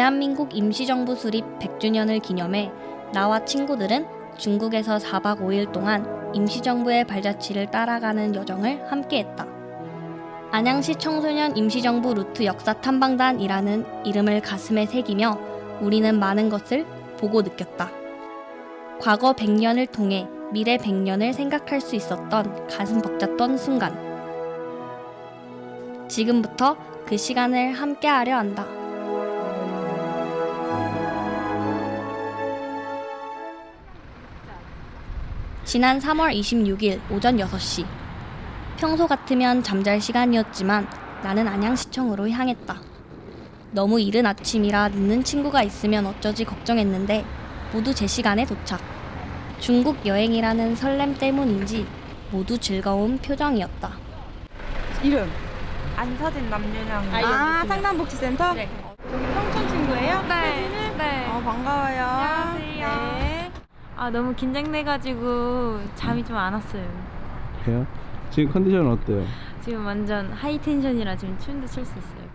대한민국 임시정부 수립 100주년을 기념해 나와 친구들은 중국에서 4박 5일 동안 임시정부의 발자취를 따라가는 여정을 함께했다. 안양시 청소년 임시정부 루트 역사 탐방단이라는 이름을 가슴에 새기며 우리는 많은 것을 보고 느꼈다. 과거 100년을 통해 미래 100년을 생각할 수 있었던 가슴 벅찼던 순간. 지금부터 그 시간을 함께하려 한다. 지난 3월 26일 오전 6시. 평소 같으면 잠잘 시간이었지만 나는 안양시청으로 향했다. 너무 이른 아침이라 늦는 친구가 있으면 어쩌지 걱정했는데 모두 제 시간에 도착. 중국 여행이라는 설렘 때문인지 모두 즐거운 표정이었다. 이름? 안사진 남윤양. 상담복지센터? 네. 저기 평촌 친구예요? 네. 네. 반가워요. 안녕하세요. 네. 너무 긴장돼가지고 잠이 좀 안 왔어요. 그래요? 지금 컨디션은 어때요? 지금 완전 하이 텐션이라 지금 추운데 출 수 있어요.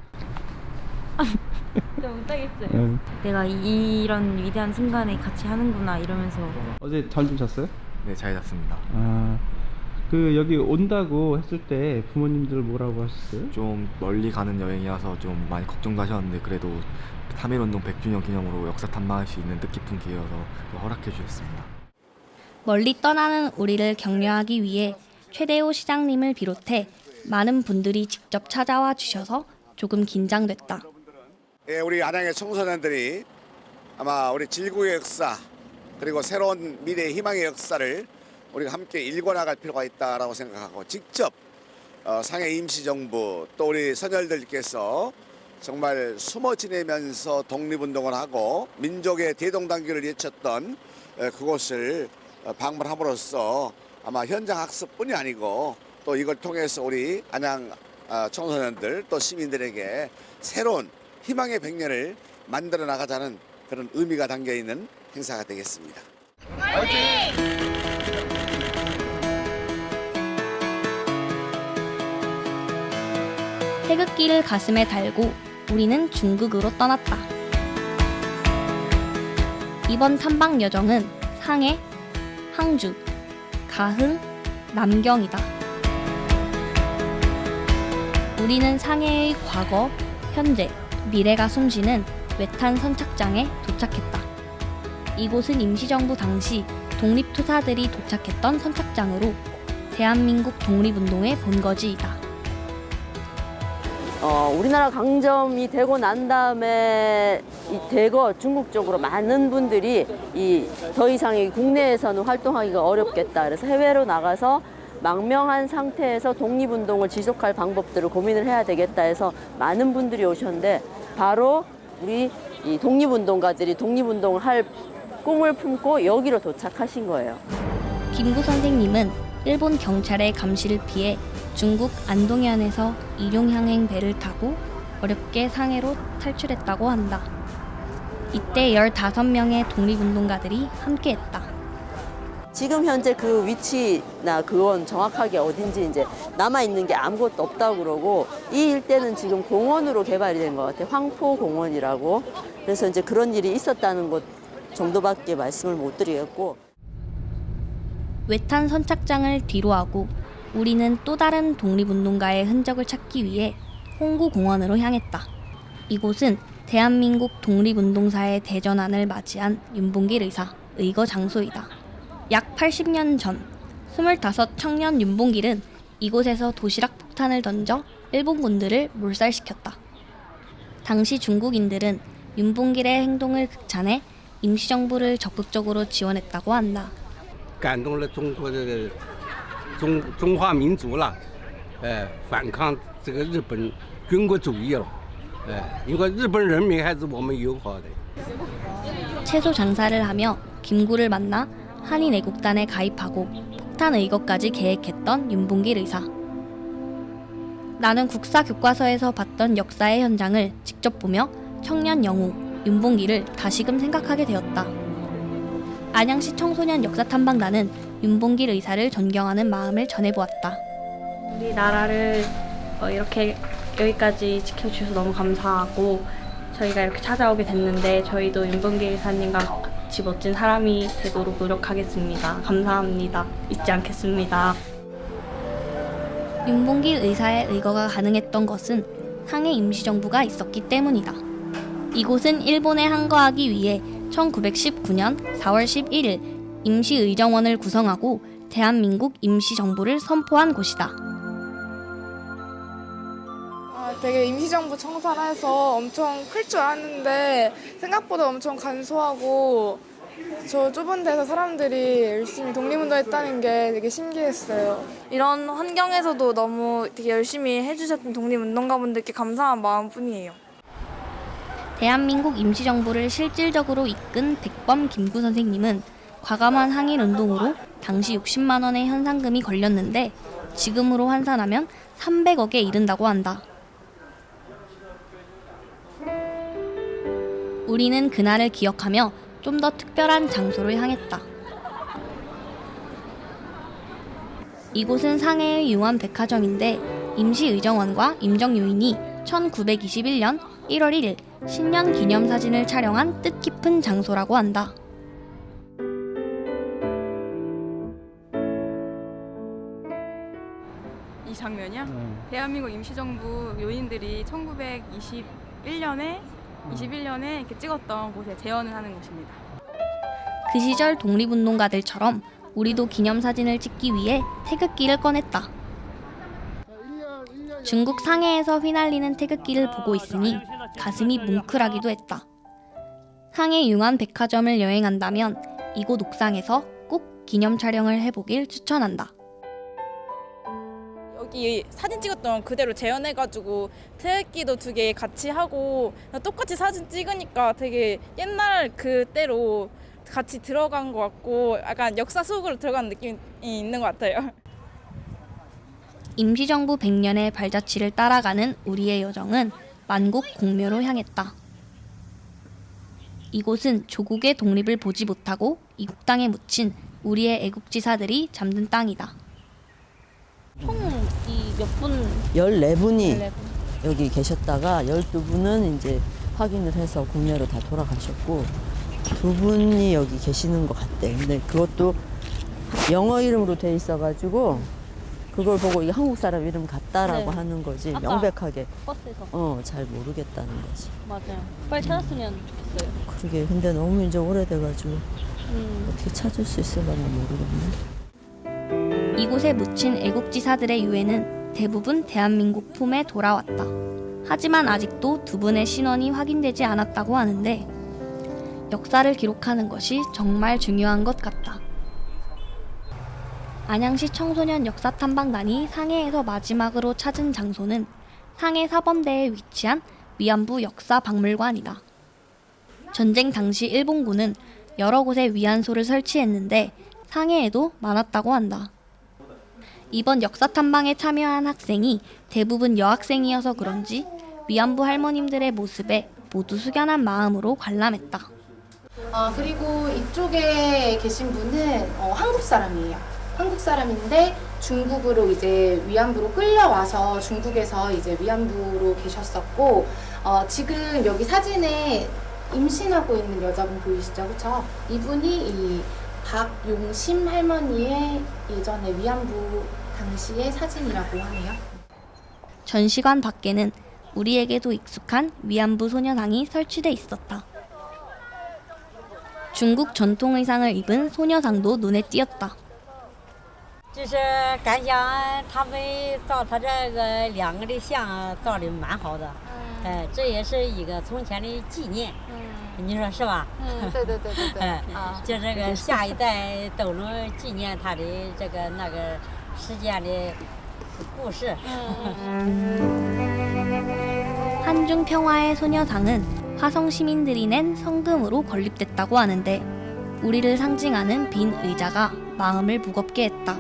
진짜 못하겠어요. 네. 내가 이런 위대한 순간에 같이 하는구나 이러면서. 어제 잠 좀 잤어요? 네, 잘 잤습니다. 여기 온다고 했을 때 부모님들 뭐라고 하셨어요? 좀 멀리 가는 여행이어서 좀 많이 걱정도 하셨는데 그래도 3.1운동 100주년 기념으로 역사 탐방할 수 있는 뜻깊은 기회여서 허락해 주셨습니다. 멀리 떠나는 우리를 격려하기 위해 최대호 시장님을 비롯해 많은 분들이 직접 찾아와 주셔서 조금 긴장됐다. 예, 우리 안양의 청소년들이 아마 우리 질구의 역사 그리고 새로운 미래의 희망의 역사를 우리가 함께 읽어나갈 필요가 있다라고 생각하고 직접 상해 임시정부 또 우리 선열들께서 정말 숨어 지내면서 독립운동을 하고 민족의 대동단결을 외쳤던 그곳을 방문함으로써 아마 현장 학습뿐이 아니고 또 이걸 통해서 우리 안양 청소년들 또 시민들에게 새로운 희망의 100년을 만들어 나가자는 그런 의미가 담겨 있는 행사가 되겠습니다. 태극기를 가슴에 달고 우리는 중국으로 떠났다. 이번 탐방 여정은 상해, 항주, 가흥, 남경이다. 우리는 상해의 과거, 현재, 미래가 숨쉬는 외탄 선착장에 도착했다. 이곳은 임시정부 당시 독립투사들이 도착했던 선착장으로 대한민국 독립운동의 본거지이다. 우리나라 강점이 되고 난 다음에 이 대거 중국 쪽으로 많은 분들이 더 이상 국내에서는 활동하기가 어렵겠다. 그래서 해외로 나가서 망명한 상태에서 독립운동을 지속할 방법들을 고민을 해야 되겠다 해서 많은 분들이 오셨는데 바로 우리 이 독립운동가들이 독립운동을 할 꿈을 품고 여기로 도착하신 거예요. 김구 선생님은 일본 경찰의 감시를 피해 중국 안동현에서 일용향행 배를 타고 어렵게 상해로 탈출했다고 한다. 이때 15명의 독립운동가들이 함께했다. 지금 현재 그 위치나 그건 정확하게 어딘지 이제 남아있는 게 아무것도 없다고 그러고 이 일대는 지금 공원으로 개발이 된 것 같아요. 황포공원이라고. 그래서 이제 그런 일이 있었다는 것 정도밖에 말씀을 못 드리겠고. 외탄 선착장을 뒤로하고 우리는 또 다른 독립운동가의 흔적을 찾기 위해 홍구공원으로 향했다. 이곳은 대한민국 독립운동사의 대전환을 맞이한 윤봉길 의사 의거 장소이다. 약 80년 전 25 청년 윤봉길은 이곳에서 도시락 폭탄을 던져 일본군들을 몰살시켰다. 당시 중국인들은 윤봉길의 행동을 극찬해 임시정부를 적극적으로 지원했다고 한다. 感动了中国的中华民族了，反抗这个日本军国主义了，因为日本人民还是我们友好的。 채소 장사를 하며 김구를 만나 한인애국단에 가입하고 폭탄 의거까지 계획했던 윤봉길 의사. 나는 국사 교과서에서 봤던 역사의 현장을 직접 보며 청년 영웅 윤봉길을 다시금 생각하게 되었다. 안양시 청소년 역사탐방단은 윤봉길 의사를 존경하는 마음을 전해보았다. 우리나라를 이렇게 여기까지 지켜주셔서 너무 감사하고 저희가 이렇게 찾아오게 됐는데 저희도 윤봉길 의사님과 같이 멋진 사람이 되도록 노력하겠습니다. 감사합니다. 잊지 않겠습니다. 윤봉길 의사의 의거가 가능했던 것은 상해 임시정부가 있었기 때문이다. 이곳은 일본에 항거하기 위해 1919년 4월 11일 임시의정원을 구성하고 대한민국 임시정부를 선포한 곳이다. 되게 임시정부 청사라서 엄청 클 줄 알았는데 생각보다 엄청 간소하고 저 좁은 데서 사람들이 열심히 독립운동했다는 게 되게 신기했어요. 이런 환경에서도 너무 되게 열심히 해주셨던 독립운동가분들께 감사한 마음뿐이에요. 대한민국 임시정부를 실질적으로 이끈 백범 김구 선생님은 과감한 항일운동으로 당시 60만 원의 현상금이 걸렸는데 지금으로 환산하면 300억에 이른다고 한다. 우리는 그날을 기억하며 좀 더 특별한 장소를 향했다. 이곳은 상해의 유한 백화점인데 임시의정원과 임정요인이 1921년 1월 1일 신년 기념사진을 촬영한 뜻깊은 장소라고 한다. 이 장면이요? 대한민국 임시정부 요인들이 1921년에 이렇게 찍었던 곳에 재현을 하는 곳입니다. 그 시절 독립운동가들처럼 우리도 기념사진을 찍기 위해 태극기를 꺼냈다. 중국 상해에서 휘날리는 태극기를 보고 있으니 가슴이 뭉클하기도 했다. 상해 융안 백화점을 여행한다면 이곳 옥상에서 꼭 기념 촬영을 해보길 추천한다. 여기 사진 찍었던 그대로 재현해가지고 태극기도 2개 같이 하고 똑같이 사진 찍으니까 되게 옛날 그때로 같이 들어간 것 같고 약간 역사 속으로 들어간 느낌이 있는 것 같아요. 임시정부 100년의 발자취를 따라가는 우리의 여정은 만국 공묘로 향했다. 이곳은 조국의 독립을 보지 못하고 이국 땅에 묻힌 우리의 애국지사들이 잠든 땅이다. 총 몇 분? 14분이 여기 계셨다가 12분은 이제 확인을 해서 국내로 다 돌아가셨고 2분이 여기 계시는 것 같대. 근데 그것도 영어 이름으로 돼 있어가지고 그걸 보고 이게 한국 사람 이름 같다라고 네. 하는 거지. 아까 명백하게 버스에서. 잘 모르겠다는 거지. 맞아요. 빨리 찾았으면 좋겠어요. 그러게 근데 너무 이제 오래돼가지고 어떻게 찾을 수 있을까 모르겠네. 이곳에 묻힌 애국지사들의 유해는 대부분 대한민국 품에 돌아왔다. 하지만 아직도 2분의 신원이 확인되지 않았다고 하는데 역사를 기록하는 것이 정말 중요한 것 같다. 안양시 청소년 역사탐방단이 상해에서 마지막으로 찾은 장소는 상해 사범대에 위치한 위안부 역사박물관이다. 전쟁 당시 일본군은 여러 곳에 위안소를 설치했는데 상해에도 많았다고 한다. 이번 역사탐방에 참여한 학생이 대부분 여학생이어서 그런지 위안부 할머님들의 모습에 모두 숙연한 마음으로 관람했다. 그리고 이쪽에 계신 분은 한국 사람이에요. 한국 사람인데 중국으로 이제 위안부로 끌려와서 중국에서 이제 위안부로 계셨었고 지금 여기 사진에 임신하고 있는 여자분 보이시죠? 그렇죠? 이분이 이 박용심 할머니의 예전에 위안부 당시의 사진이라고 하네요. 전시관 밖에는 우리에게도 익숙한 위안부 소녀상이 설치돼 있었다. 중국 전통 의상을 입은 소녀상도 눈에 띄었다. 就是感想他们造他这个2个的像造的蛮好的，这也是一个从前的纪念，你说是吧？对对对对对，就这个下一代都能纪念他的这个那个事件的故事。 한중 평화의 소녀상은 화성 시민들이 낸 성금으로 건립됐다고 하는데 우리를 상징하는 빈 의자가 마음을 무겁게 했다.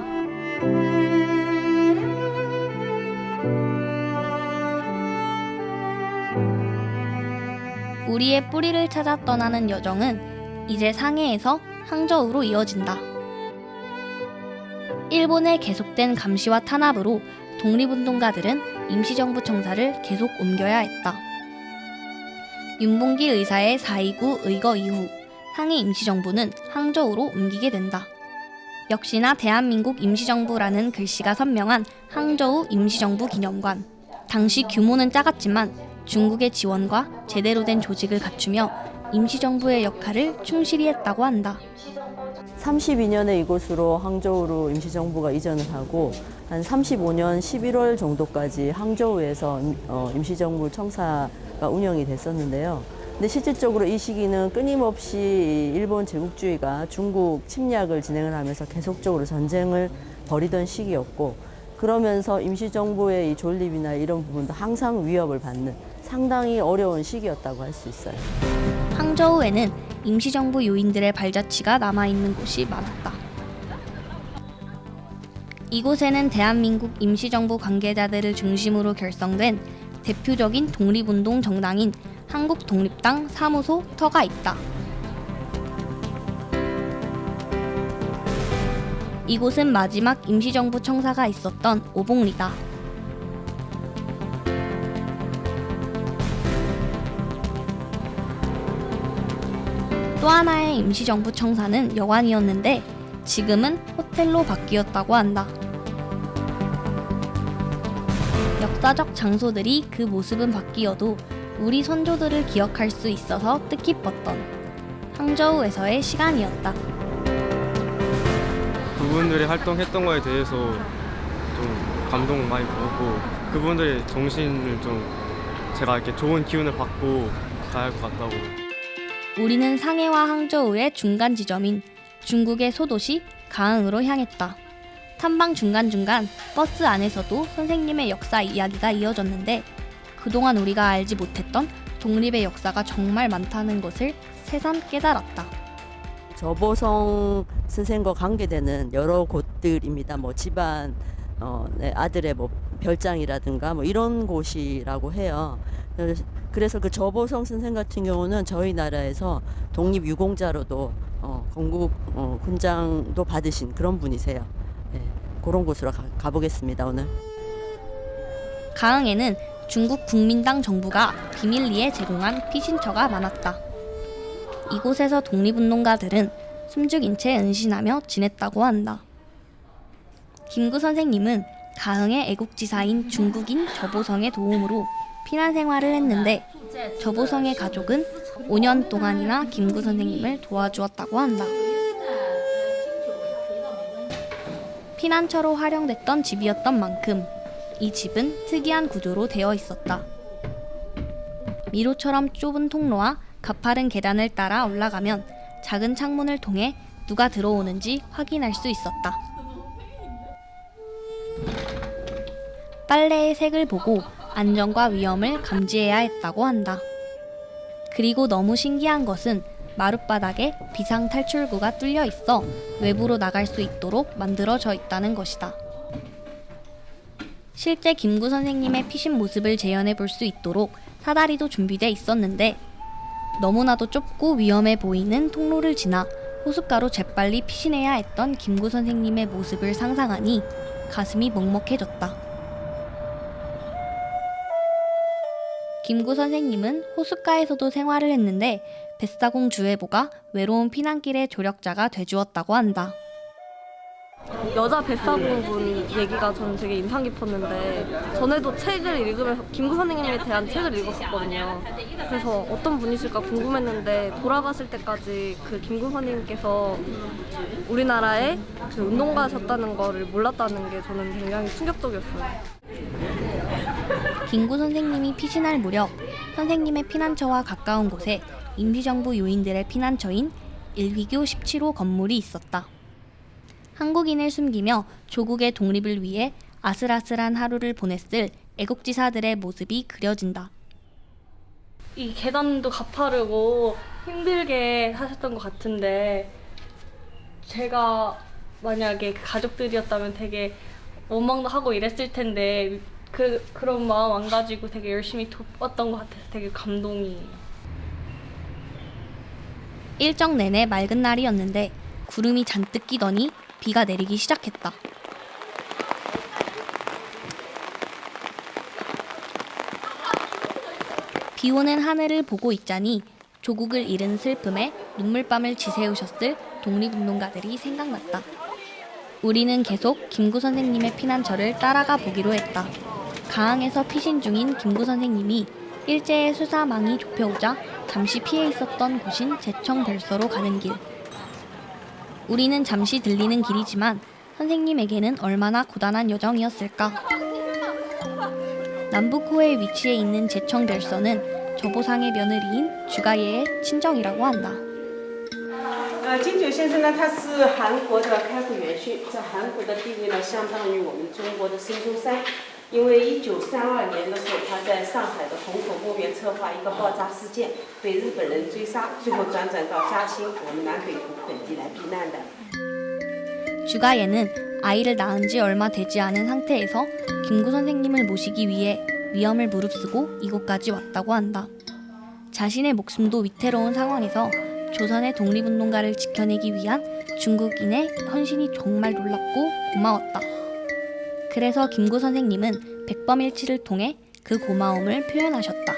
우리의 뿌리를 찾아 떠나는 여정은 이제 상해에서 항저우로 이어진다. 일본의 계속된 감시와 탄압으로 독립운동가들은 임시정부 청사를 계속 옮겨야 했다. 윤봉길 의사의 4.29 의거 이후 상해 임시정부는 항저우로 옮기게 된다. 역시나 대한민국 임시정부라는 글씨가 선명한 항저우 임시정부 기념관. 당시 규모는 작았지만 중국의 지원과 제대로 된 조직을 갖추며 임시정부의 역할을 충실히 했다고 한다. 32년에 이곳으로 항저우로 임시정부가 이전을 하고 한 35년 11월 정도까지 항저우에서 임시정부 청사가 운영이 됐었는데요. 근데 실질적으로 이 시기는 끊임없이 일본 제국주의가 중국 침략을 진행을 하면서 계속적으로 전쟁을 벌이던 시기였고, 그러면서 임시정부의 이 존립이나 이런 부분도 항상 위협을 받는 상당히 어려운 시기였다고 할 수 있어요. 항저우에는 임시정부 요인들의 발자취가 남아있는 곳이 많았다. 이곳에는 대한민국 임시정부 관계자들을 중심으로 결성된 대표적인 독립운동 정당인 한국독립당 사무소 터가 있다. 이곳은 마지막 임시정부 청사가 있었던 오봉리다. 또 하나의 임시정부 청사는 여관이었는데 지금은 호텔로 바뀌었다고 한다. 역사적 장소들이 그 모습은 바뀌어도 우리 선조들을 기억할 수 있어서 뜻깊었던 항저우에서의 시간이었다. 그분들이 활동했던 거에 대해서 좀 감동 많이 받았고, 그분들의 정신을 좀 제가 이렇게 좋은 기운을 받고 가야 할 것 같다고. 우리는 상해와 항저우의 중간 지점인 중국의 소도시 가흥으로 향했다. 탐방 중간중간 버스 안에서도 선생님의 역사 이야기가 이어졌는데, 그동안 우리가 알지 못했던 독립의 역사가 정말 많다는 것을 새삼 깨달았다. 저보성 선생과 관계되는 여러 곳들입니다. 뭐 집안, 아들의 뭐 별장이라든가 뭐 이런 곳이라고 해요. 그래서 그 저보성 선생 같은 경우는 저희 나라에서 독립유공자로도 건국 훈장도 받으신 그런 분이세요. 네, 그런 곳으로 가보겠습니다, 오늘. 가흥에는 중국 국민당 정부가 비밀리에 제공한 피신처가 많았다. 이곳에서 독립운동가들은 숨죽인 채 은신하며 지냈다고 한다. 김구 선생님은 가흥의 애국지사인 중국인 저보성의 도움으로 피난 생활을 했는데, 저보성의 가족은 5년 동안이나 김구 선생님을 도와주었다고 한다. 피난처로 활용됐던 집이었던 만큼 이 집은 특이한 구조로 되어 있었다. 미로처럼 좁은 통로와 가파른 계단을 따라 올라가면 작은 창문을 통해 누가 들어오는지 확인할 수 있었다. 빨래의 색을 보고 안전과 위험을 감지해야 했다고 한다. 그리고 너무 신기한 것은 마룻바닥에 비상탈출구가 뚫려 있어 외부로 나갈 수 있도록 만들어져 있다는 것이다. 실제 김구 선생님의 피신 모습을 재현해 볼 수 있도록 사다리도 준비돼 있었는데, 너무나도 좁고 위험해 보이는 통로를 지나 호숫가로 재빨리 피신해야 했던 김구 선생님의 모습을 상상하니 가슴이 먹먹해졌다. 김구 선생님은 호숫가에서도 생활을 했는데 뱃사공 주애보가 외로운 피난길의 조력자가 돼주었다고 한다. 여자 뱃사공분 얘기가 저는 되게 인상 깊었는데, 전에도 책을 읽으면서 김구 선생님에 대한 책을 읽었었거든요. 그래서 어떤 분이실까 궁금했는데, 돌아가실 때까지 그 김구 선생님께서 우리나라에 그 운동가셨다는 거를 몰랐다는 게 저는 굉장히 충격적이었어요. 김구 선생님이 피신할 무렵 선생님의 피난처와 가까운 곳에 임시정부 요인들의 피난처인 일휘교 17호 건물이 있었다. 한국인을 숨기며 조국의 독립을 위해 아슬아슬한 하루를 보냈을 애국지사들의 모습이 그려진다. 이 계단도 가파르고 힘들게 사셨던 것 같은데, 제가 만약에 가족들이었다면 되게 원망도 하고 이랬을 텐데 그런 마음 안 가지고 되게 열심히 돕았던 것 같아서 되게 감동이에요. 일정 내내 맑은 날이었는데 구름이 잔뜩 끼더니 비가 내리기 시작했다. 비오는 하늘을 보고 있자니 조국을 잃은 슬픔에 눈물밤을 지새우셨을 독립운동가들이 생각났다. 우리는 계속 김구 선생님의 피난처를 따라가 보기로 했다. 가항에서 피신 중인 김구 선생님이 일제의 수사망이 좁혀오자 잠시 피해 있었던 곳인 제청별서로 가는 길. 우리는 잠시 들리는 길이지만 선생님에게는 얼마나 고단한 여정이었을까. 남북호에 위치해 있는 제청별서는 저보상의 며느리인 주가예의 친정이라고 한다. 金九先生呢，他是韩国的开国元勋，在韩国的地位呢，相当于我们中国的孙中山。因为1932年的时候，他在上海的虹口墓园策划一个爆炸事件，被日本人追杀，最后辗转到嘉兴我们南北部本地来避难的。 주가예는 아이를 낳은 지 얼마 되지 않은 상태에서 김구 선생님을 모시기 위해 위험을 무릅쓰고 이곳까지 왔다고 한다. 자신의 목숨도 위태로운 상황에서 조선의 독립운동가를 지켜내기 위한 중국인의 헌신이 정말 놀랍고 고마웠다. 그래서 김구 선생님은 백범일치를 통해 그 고마움을 표현하셨다.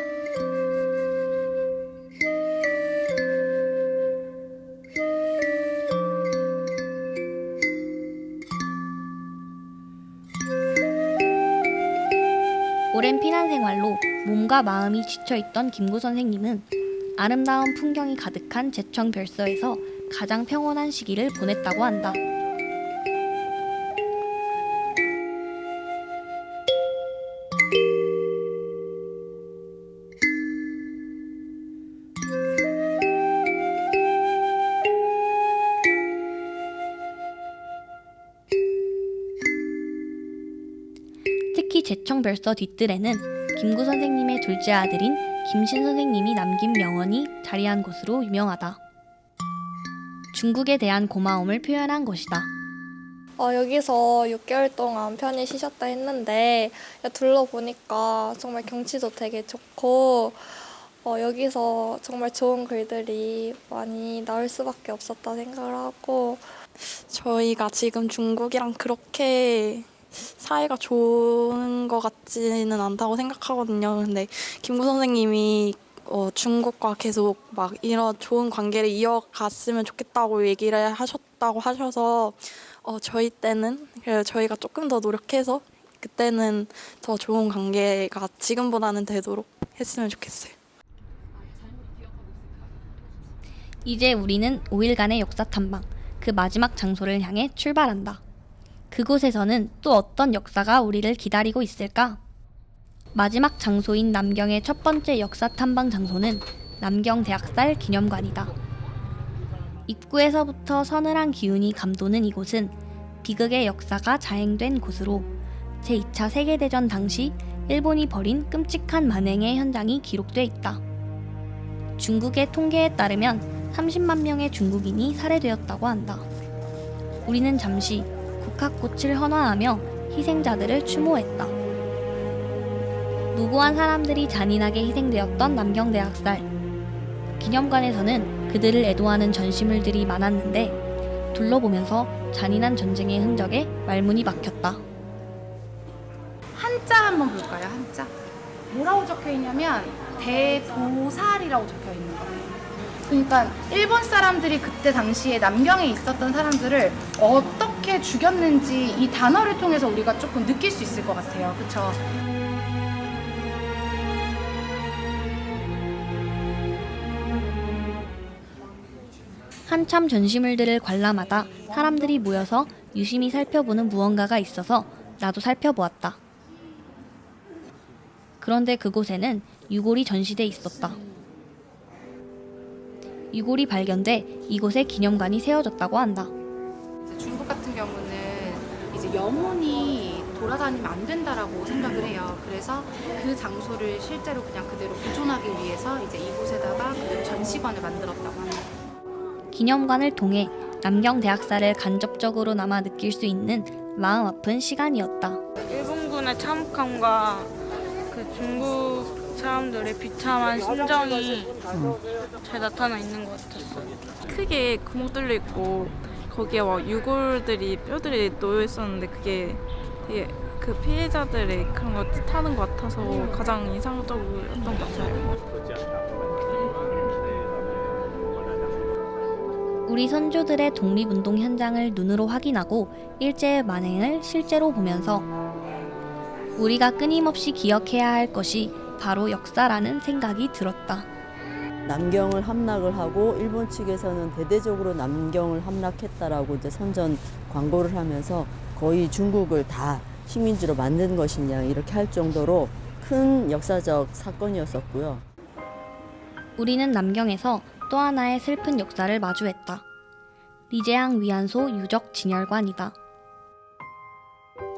오랜 피난 생활로 몸과 마음이 지쳐있던 김구 선생님은 아름다운 풍경이 가득한 제청별서에서 가장 평온한 시기를 보냈다고 한다. 특히 제청별서 뒷뜰에는 김구 선생님의 둘째 아들인 김신 선생님이 남긴 명언이 자리한 곳으로 유명하다. 중국에 대한 고마움을 표현한 것이다. 여기서 6개월 동안 편히 쉬셨다 했는데 둘러보니까 정말 경치도 되게 좋고 여기서 정말 좋은 글들이 많이 나올 수밖에 없었다 생각을 하고 저희가 지금 중국이랑 그렇게 사이가 좋은 것 같지는 않다고 생각하거든요. 근데 김구 선생님이 중국과 계속 막 이런 좋은 관계를 이어갔으면 좋겠다고 얘기를 하셨다고 하셔서 저희 때는 그래서 저희가 조금 더 노력해서 그때는 더 좋은 관계가 지금보다는 되도록 했으면 좋겠어요. 이제 우리는 5일간의 역사 탐방, 그 마지막 장소를 향해 출발한다. 그곳에서는 또 어떤 역사가 우리를 기다리고 있을까? 마지막 장소인 남경의 첫 번째 역사 탐방 장소는 남경대학살 기념관이다. 입구에서부터 서늘한 기운이 감도는 이곳은 비극의 역사가 자행된 곳으로 제2차 세계대전 당시 일본이 벌인 끔찍한 만행의 현장이 기록돼 있다. 중국의 통계에 따르면 30만 명의 중국인이 살해되었다고 한다. 우리는 잠시 국학꽃을 헌화하며 희생자들을 추모했다. 무고한 사람들이 잔인하게 희생되었던 남경대학살. 기념관에서는 그들을 애도하는 전시물들이 많았는데 둘러보면서 잔인한 전쟁의 흔적에 말문이 막혔다. 한자 한번 볼까요? 한자. 뭐라고 적혀 있냐면 대도살이라고 적혀 있는 거예요. 그러니까 일본 사람들이 그때 당시에 남경에 있었던 사람들을 어떻게 죽였는지 이 단어를 통해서 우리가 조금 느낄 수 있을 것 같아요. 그렇죠? 한참 전시물들을 관람하다 사람들이 모여서 유심히 살펴보는 무언가가 있어서 나도 살펴보았다. 그런데 그곳에는 유골이 전시돼 있었다. 유골이 발견돼 이곳에 기념관이 세워졌다고 한다. 중국 같은 경우는 이제 영혼이 돌아다니면 안 된다라고 생각을 해요. 그래서 그 장소를 실제로 그냥 그대로 보존하기 위해서 이제 이곳에다가 그 전시관을 만들었다고 합니다. 기념관을 통해 남경대학살을 간접적으로 남아 느낄 수 있는 마음 아픈 시간이었다. 일본군의 참혹함과 그 중국 사람들의 비참한 심정이 잘 나타나 있는 것 같았어요. 크게 구멍 뚫려 있고 거기에 막 유골들이 뼈들이 놓여 있었는데 그게 되게 그 피해자들의 그런 거 뜻하는 것 같아서 가장 인상적이었던 것 같아요. 우리 선조들의 독립운동 현장을 눈으로 확인하고 일제의 만행을 실제로 보면서 우리가 끊임없이 기억해야 할 것이 바로 역사라는 생각이 들었다. 남경을 함락을 하고 일본 측에서는 대대적으로 남경을 함락했다라고 이제 선전 광고를 하면서 거의 중국을 다 식민지로 만든 것이냐 이렇게 할 정도로 큰 역사적 사건이었었고요. 우리는 남경에서 또 하나의 슬픈 역사를 마주했다. 리제항 위안소 유적 진열관이다.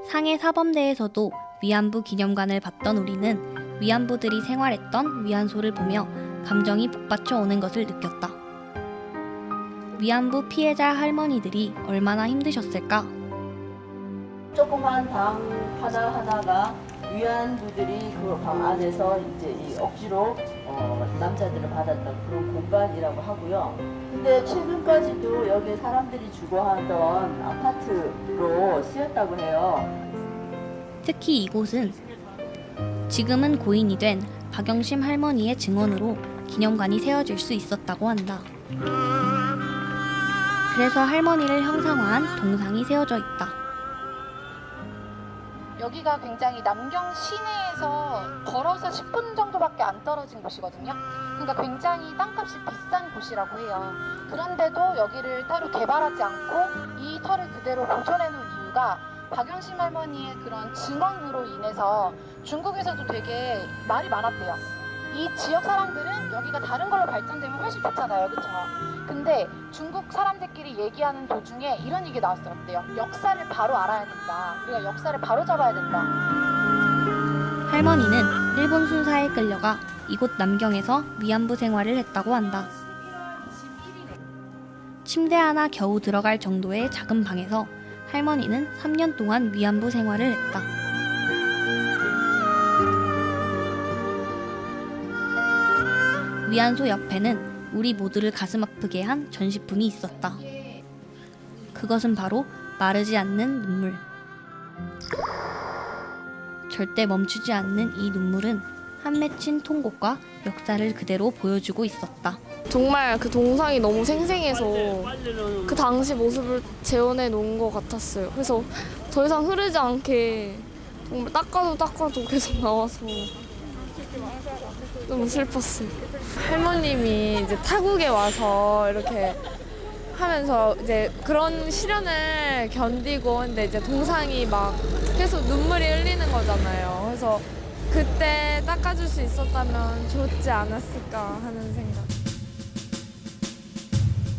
상해 사범대에서도 위안부 기념관을 봤던 우리는 위안부들이 생활했던 위안소를 보며 감정이 북받쳐 오는 것을 느꼈다. 위안부 피해자 할머니들이 얼마나 힘드셨을까? 조그만 방 하나하나가 위안부들이 그 방 안에서 이제 이 억지로 남자들을 받았던 그런 공간이라고 하고요. 근데 최근까지도 여기 사람들이 주거하던 아파트로 쓰였다고 해요. 특히 이곳은 지금은 고인이 된 박영심 할머니의 증언으로 기념관이 세워질 수 있었다고 한다. 그래서 할머니를 형상화한 동상이 세워져 있다. 여기가 굉장히 남경 시내에서 걸어서 10분 정도밖에 안 떨어진 곳이거든요. 그러니까 굉장히 땅값이 비싼 곳이라고 해요. 그런데도 여기를 따로 개발하지 않고 이 터를 그대로 보존해 놓은 이유가 박영심 할머니의 그런 증언으로 인해서 중국에서도 되게 말이 많았대요. 이 지역 사람들은 여기가 다른 걸로 발전되면 훨씬 좋잖아요, 그렇죠? 근데 중국 사람들끼리 얘기하는 도중에 이런 얘기 나왔어요. 어때요? 역사를 바로 알아야 된다. 우리가 역사를 바로 잡아야 된다. 할머니는 일본 순사에 끌려가 이곳 남경에서 위안부 생활을 했다고 한다. 침대 하나 겨우 들어갈 정도의 작은 방에서 할머니는 3년 동안 위안부 생활을 했다. 위안소 옆에는 우리 모두를 가슴 아프게 한 전시품이 있었다. 그것은 바로 마르지 않는 눈물. 절대 멈추지 않는 이 눈물은 한 맺힌 통곡과 역사를 그대로 보여주고 있었다. 정말 그 동상이 너무 생생해서 그 당시 모습을 재현해 놓은 것 같았어요. 그래서 더 이상 흐르지 않게 정말 닦아도 계속 나와서 너무 슬펐어요. 할머님이 이제 타국에 와서 이렇게 하면서 이제 그런 시련을 견디고 근데 이제 동상이 막 계속 눈물이 흘리는 거잖아요. 그래서 그때 닦아줄 수 있었다면 좋지 않았을까 하는 생각.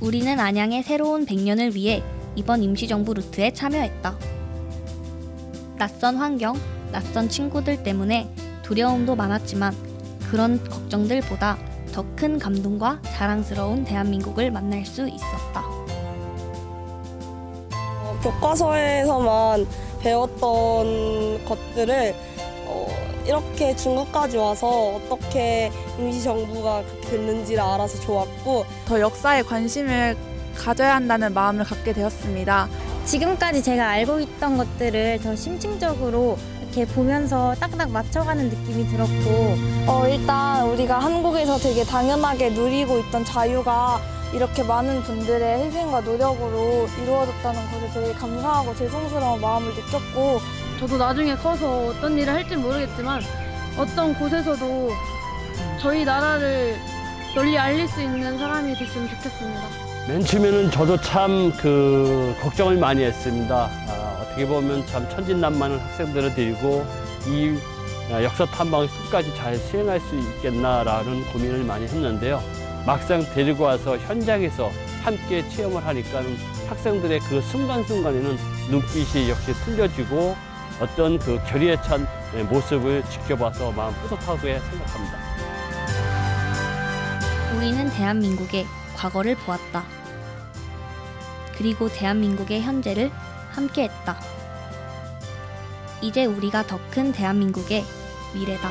우리는 안양의 새로운 100년을 위해 이번 임시정부 루트에 참여했다. 낯선 환경, 낯선 친구들 때문에 두려움도 많았지만 그런 걱정들보다 더 큰 감동과 자랑스러운 대한민국을 만날 수 있었다. 교과서에서만 배웠던 것들을 이렇게 중국까지 와서 어떻게 임시정부가 그렇게 됐는지를 알아서 좋았고 더 역사에 관심을 가져야 한다는 마음을 갖게 되었습니다. 지금까지 제가 알고 있던 것들을 더 심층적으로 이렇게 보면서 딱딱 맞춰가는 느낌이 들었고 일단 우리가 한국에서 되게 당연하게 누리고 있던 자유가 이렇게 많은 분들의 희생과 노력으로 이루어졌다는 것에 되게 감사하고 죄송스러운 마음을 느꼈고 저도 나중에 커서 어떤 일을 할지 모르겠지만 어떤 곳에서도 저희 나라를 널리 알릴 수 있는 사람이 됐으면 좋겠습니다. 맨 처음에는 저도 참 걱정을 많이 했습니다. 어떻게 보면 참 천진난만한 학생들을 데리고 이 역사 탐방을 끝까지 잘 수행할 수 있겠나라는 고민을 많이 했는데요. 막상 데리고 와서 현장에서 함께 체험을 하니까 학생들의 그 순간순간에는 눈빛이 역시 틀려지고 어떤 그 결의에 찬 모습을 지켜봐서 마음 뿌듯하게 생각합니다. 우리는 대한민국의 과거를 보았다. 그리고 대한민국의 현재를 함께했다. 이제 우리가 더 큰 대한민국의 미래다.